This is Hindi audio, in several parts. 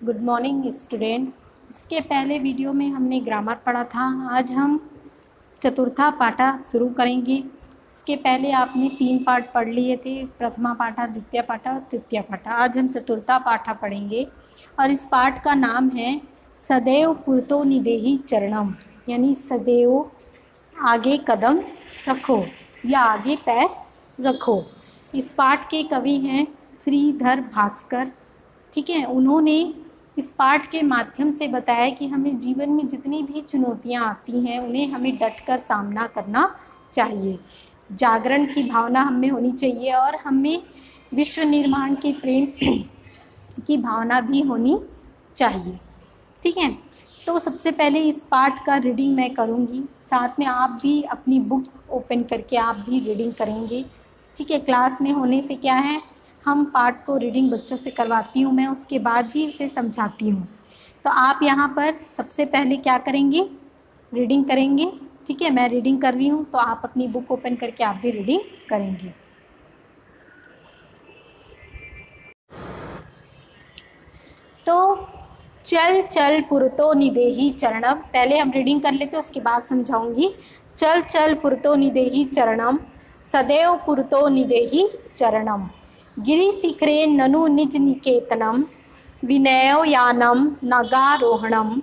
Good morning student. इसके पहले वीडियो में हमने ग्रामर पढ़ा था। आज हम चतुर्था पाठा शुरू करेंगे। इसके पहले आपने 3 पाठ पढ़ लिए थे, प्रथमा पाठा, द्वितीय पाठा और तृतीय पाठा। आज हम चतुर्था पाठा पढ़ेंगे और इस पाठ का नाम है सदैव पुरतो निदेहि चरणम, यानी सदैव आगे कदम रखो या आगे पैर रखो। इस पाठ के कवि हैं श्रीधर भास्कर। ठीक है, उन्होंने इस पाठ के माध्यम से बताया कि हमें जीवन में जितनी भी चुनौतियां आती हैं उन्हें हमें डटकर सामना करना चाहिए। जागरण की भावना हमें होनी चाहिए और हमें विश्व निर्माण के प्रेम की भावना भी होनी चाहिए। ठीक है, तो सबसे पहले इस पाठ का रीडिंग मैं करूँगी, साथ में आप भी अपनी बुक ओपन करके आप भी रीडिंग करेंगे। ठीक है, क्लास में होने से क्या है, हम पाठ को रीडिंग बच्चों से करवाती हूँ मैं, उसके बाद ही उसे समझाती हूँ। तो आप यहाँ पर सबसे पहले क्या करेंगे, रीडिंग करेंगे। ठीक है, मैं रीडिंग कर रही हूँ तो आप अपनी बुक ओपन करके आप भी रीडिंग करेंगे। तो चल चल पुरतो निदेहि चरणम, पहले हम रीडिंग कर लेते उसके बाद समझाऊंगी। चल चल पुरतो निदेहि चरणम, सदैव पुरतो निदेहि चरणम, गिरि शिखरे ननु निज निकेतनम, विनयो यानम नगारोहणम,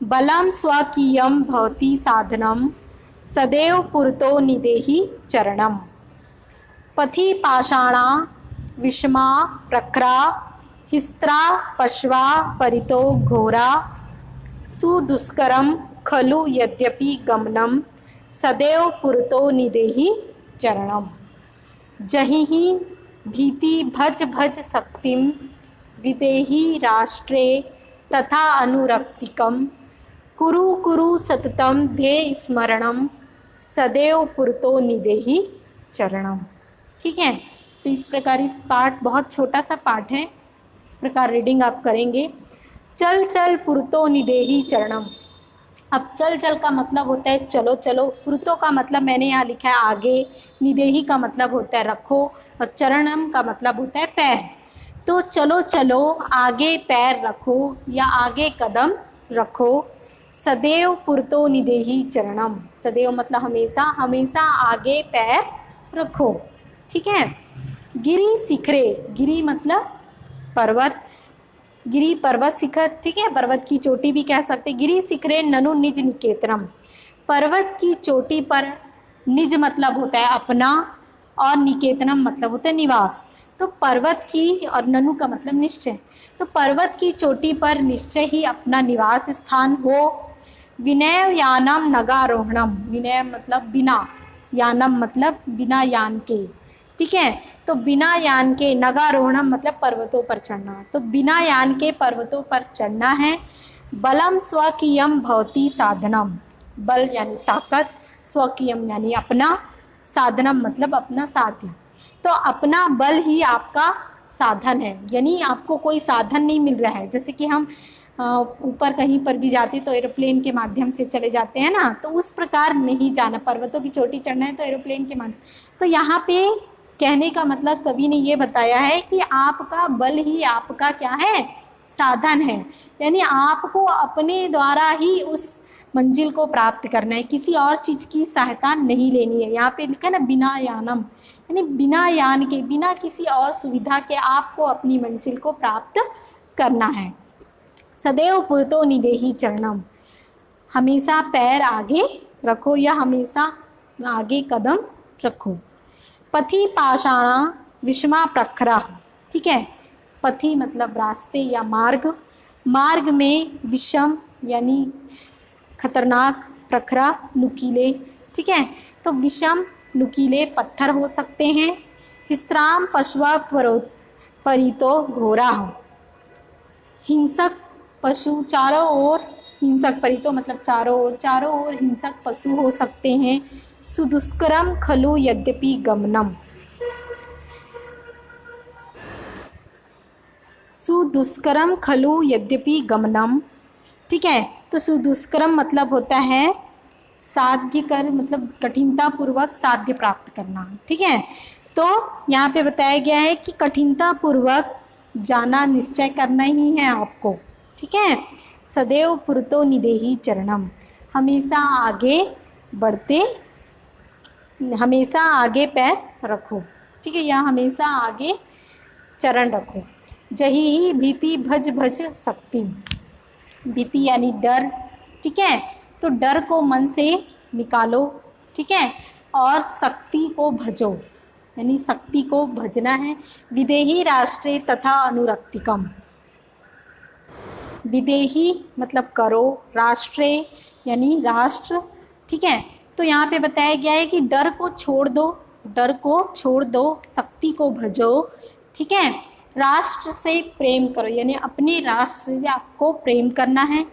बलम स्वकीयम भवति साधनम, सदैव पुरतो निदेहि चरणम, पथि पाषाणा विषमा प्रखरा, हिस्त्रा पश्वा परितो घोरा, सुदुष्करम खलु यद्यपि गमनम, सदैव पुरतो निदेहि चरणम, जहिहि भीति भज भज शक्तिम, विदेहि राष्ट्रे तथा अनुरक्तिकम, कुरु कुरु सततम ध्येय स्मरणम, सदैव पुरतो निदेहि चरणम। ठीक है, तो इस प्रकार इस पाठ, बहुत छोटा सा पाठ है, इस प्रकार रीडिंग आप करेंगे। चल चल पुरतो निदेहि चरणम। अब चल चल का मतलब होता है चलो चलो, पुरतो का मतलब मैंने यहाँ लिखा है आगे, निदेहि का मतलब होता है रखो और चरणम का मतलब होता है पैर। तो चलो चलो आगे पैर रखो या आगे कदम रखो, सदैव पुरतो निदेहि चरणम, सदैव मतलब हमेशा, हमेशा आगे पैर रखो। ठीक है, गिरि शिखरे, गिरि मतलब पर्वत, गिरि पर्वत शिखर। ठीक है, पर्वत की चोटी भी कह सकते। गिरि शिखरे ननु निज निकेतनम, पर्वत की चोटी पर, निज मतलब होता है अपना और निकेतनम मतलब होता है निवास। तो पर्वत की, और ननु का मतलब निश्चय, तो पर्वत की चोटी पर निश्चय ही अपना निवास स्थान हो। विनय यानम नगारोहणम, विनय मतलब बिना, यानम मतलब बिना यान के। ठीक है, तो बिना यान के, नगारोहणम मतलब पर्वतों पर चढ़ना, तो बिना यान के पर्वतों पर चढ़ना है। बलम स्वकीयम भवति साधनम, बल यानी ताकत, स्वकीयम यानी अपना, साधनम मतलब अपना साधन। तो अपना बल ही आपका साधन है, यानी आपको कोई साधन नहीं मिल रहा है। जैसे कि हम ऊपर कहीं पर भी जाते तो एरोप्लेन के माध्यम से चले जाते हैं ना, तो उस प्रकार नहीं जाना, पर्वतों की चोटी चढ़ना है तो एरोप्लेन के माध्यम। तो यहाँ पे कहने का मतलब कवि ने ये बताया है कि आपका बल ही आपका क्या है, साधन है, यानी आपको अपने द्वारा ही उस मंजिल को प्राप्त करना है, किसी और चीज़ की सहायता नहीं लेनी है। यहाँ पे लिखा है ना बिना यानम, यानी बिना यान के, बिना किसी और सुविधा के आपको अपनी मंजिल को प्राप्त करना है। सदैव पुरतो निदेहि चरणम, हमेशा पैर आगे रखो या हमेशा आगे कदम रखो। पथि पाषाणा विषमा प्रखरा। ठीक है, पथि मतलब रास्ते या मार्ग, मार्ग में विषम यानी खतरनाक, प्रखरा नुकीले। ठीक है, तो विषम नुकीले पत्थर हो सकते हैं। हिस्त्राम पशुआ परितो घोरा, हिंसक पशु, चारों ओर हिंसक, परितो मतलब चारों ओर, चारों ओर हिंसक पशु हो सकते हैं। सुदुष्करम खलु यद्यपि गमनम, सुदुष्करम खलु यद्यपि गमनम। ठीक है, तो सुदुष्करम मतलब होता है साध्य कर, मतलब कठिनता पूर्वक साध्य प्राप्त करना। ठीक है, तो यहाँ पे बताया गया है कि कठिनता पूर्वक जाना निश्चय करना ही है आपको। ठीक है। सदैव पुरतो निदेहि चरणम, हमेशा आगे बढ़ते, हमेशा आगे पैर रखो, ठीक है, या हमेशा आगे चरण रखो। जही भीति भज भज शक्ति, भीति यानी डर, ठीक है, तो डर को मन से निकालो, ठीक है, और शक्ति को भजो, यानी शक्ति को भजना है। विदेही राष्ट्रे तथा अनुरक्तिकम, विदेही मतलब करो, राष्ट्रे यानी राष्ट्र, ठीक है, तो यहाँ पे बताया गया है कि डर को छोड़ दो, डर को छोड़ दो, शक्ति को भजो, ठीक है, राष्ट्र से प्रेम करो, यानी अपने राष्ट्र से आपको प्रेम करना है।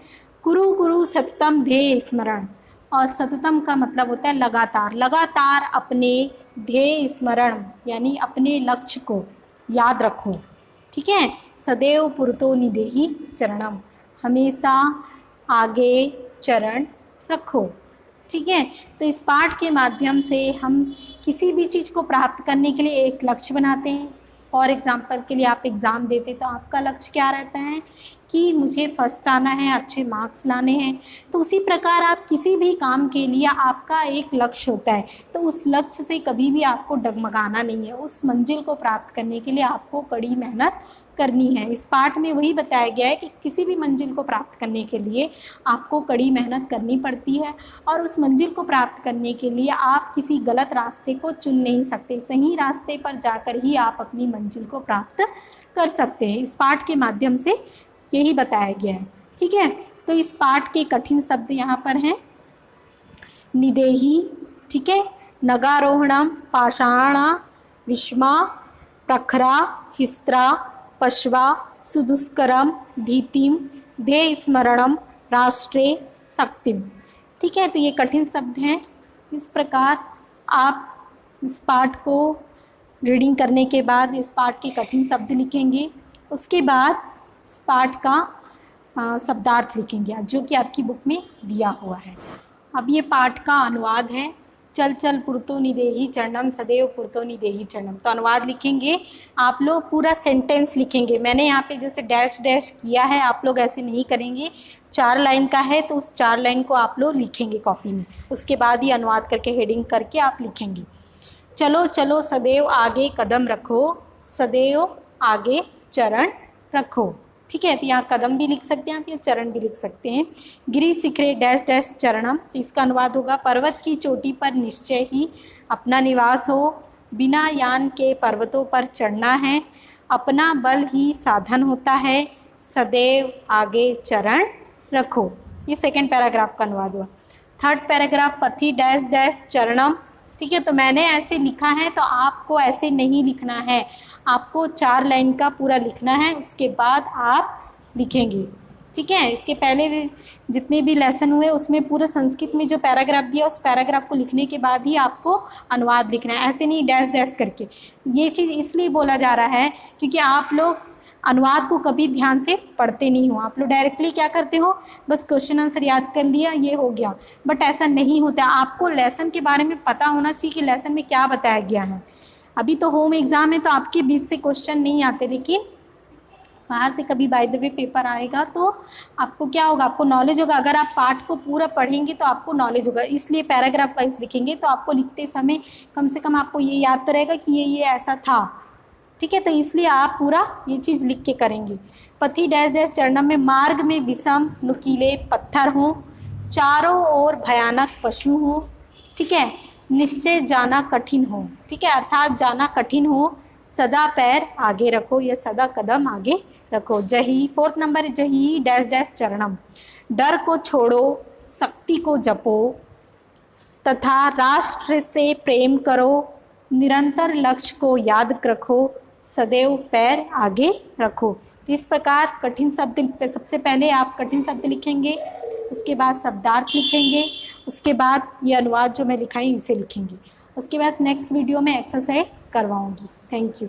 कुरु कुरु सततम ध्येय स्मरण, और सततम का मतलब होता है लगातार, लगातार अपने ध्येय स्मरण यानी अपने लक्ष्य को याद रखो, ठीक है। सदैव पुरतो निदेहि चरणम, हमेशा आगे चरण रखो, ठीक है। तो इस पाठ के माध्यम से हम किसी भी चीज़ को प्राप्त करने के लिए एक लक्ष्य बनाते हैं। फॉर एग्जाम्पल के लिए आप एग्ज़ाम देते तो आपका लक्ष्य क्या रहता है कि मुझे फर्स्ट आना है, अच्छे मार्क्स लाने हैं। तो उसी प्रकार आप किसी भी काम के लिए आपका एक लक्ष्य होता है, तो उस लक्ष्य से कभी भी आपको डगमगाना नहीं है। उस मंजिल को प्राप्त करने के लिए आपको कड़ी मेहनत करनी है। इस पाठ में वही बताया गया है कि किसी भी मंजिल को प्राप्त करने के लिए आपको कड़ी मेहनत करनी पड़ती है, और उस मंजिल को प्राप्त करने के लिए आप किसी गलत रास्ते को चुन नहीं सकते, सही रास्ते पर जाकर ही आप अपनी मंजिल को प्राप्त कर सकते हैं। इस पाठ के माध्यम से यही बताया गया है, ठीक है। तो इस पाठ के कठिन शब्द यहाँ पर हैं निदेहि, ठीक है, नगारोहणम, पाषाणा, विष्मा, प्रखरा, हिस्त्रा, पश्वा, सुदुष्करम, भीतिम, ध्येय स्मरणम, राष्ट्रे, शक्तिम, ठीक है। तो ये कठिन शब्द हैं। इस प्रकार आप इस पाठ को रीडिंग करने के बाद इस पाठ के कठिन शब्द लिखेंगे, उसके बाद इस पाठ का शब्दार्थ लिखेंगे जो कि आपकी बुक में दिया हुआ है। अब ये पाठ का अनुवाद है। चल चल पुरतो निदेहि चरणम, सदैव पुरतो निदेहि चरणम। तो अनुवाद लिखेंगे, आप लोग पूरा सेंटेंस लिखेंगे। मैंने यहाँ पे जैसे डैश डैश किया है, आप लोग ऐसे नहीं करेंगे। 4 लाइन का है तो उस 4 लाइन को आप लोग लिखेंगे कॉपी में, उसके बाद ही अनुवाद करके हेडिंग करके आप लिखेंगे। चलो चलो सदैव आगे कदम रखो, सदैव आगे चरण रखो, ठीक है। तो यहाँ कदम भी लिख सकते हैं आप, या चरण भी लिख सकते हैं। गिरि शिखरे डैश डैश चरणम, तो इसका अनुवाद होगा पर्वत की चोटी पर निश्चय ही अपना निवास हो, बिना यान के पर्वतों पर चढ़ना है, अपना बल ही साधन होता है, सदैव आगे चरण रखो। ये सेकेंड पैराग्राफ का अनुवाद हुआ। थर्ड पैराग्राफ पथि डैश डैश चरणम, ठीक है। तो मैंने ऐसे लिखा है, तो आपको ऐसे नहीं लिखना है, आपको 4 लाइन का पूरा लिखना है, उसके बाद आप लिखेंगे, ठीक है। इसके पहले जितने भी लेसन हुए उसमें पूरा संस्कृत में जो पैराग्राफ दिया उस पैराग्राफ को लिखने के बाद ही आपको अनुवाद लिखना है, ऐसे नहीं डैश डैश करके। ये चीज़ इसलिए बोला जा रहा है क्योंकि आप लोग अनुवाद को कभी ध्यान से पढ़ते नहीं हो, आप लोग डायरेक्टली क्या करते हो, बस क्वेश्चन आंसर याद कर लिया, ये हो गया। बट ऐसा नहीं होता, आपको लेसन के बारे में पता होना चाहिए कि लेसन में क्या बताया गया है। अभी तो होम एग्ज़ाम है तो आपके 20 से क्वेश्चन नहीं आते, लेकिन बाहर से कभी बाय द वे पेपर आएगा तो आपको क्या होगा, आपको नॉलेज होगा। अगर आप पाठ को पूरा पढ़ेंगे तो आपको नॉलेज होगा, इसलिए पैराग्राफ वाइज लिखेंगे तो आपको लिखते समय कम से कम आपको ये याद तो रहेगा कि ये ऐसा था, ठीक है। तो इसलिए आप पूरा ये चीज़ लिख के करेंगे। पथि डैश डैश चरणम में मार्ग में विषम नुकीले पत्थर हों, चारों ओर भयानक पशु हों, ठीक है, निश्चय जाना कठिन हो, ठीक है, अर्थात जाना कठिन हो, सदा पैर आगे रखो या सदा कदम आगे रखो। जही, 4th नंबर जही डैश डैश चरणम, डर को छोड़ो, शक्ति को जपो तथा राष्ट्र से प्रेम करो, निरंतर लक्ष्य को याद रखो, सदैव पैर आगे रखो। तो इस प्रकार कठिन शब्द, सबसे पहले आप कठिन शब्द लिखेंगे, उसके बाद शब्दार्थ लिखेंगे, उसके बाद ये अनुवाद जो मैं लिखाई इसे लिखेंगे। उसके बाद नेक्स्ट वीडियो में एक्सरसाइज करवाऊंगी। Thank you.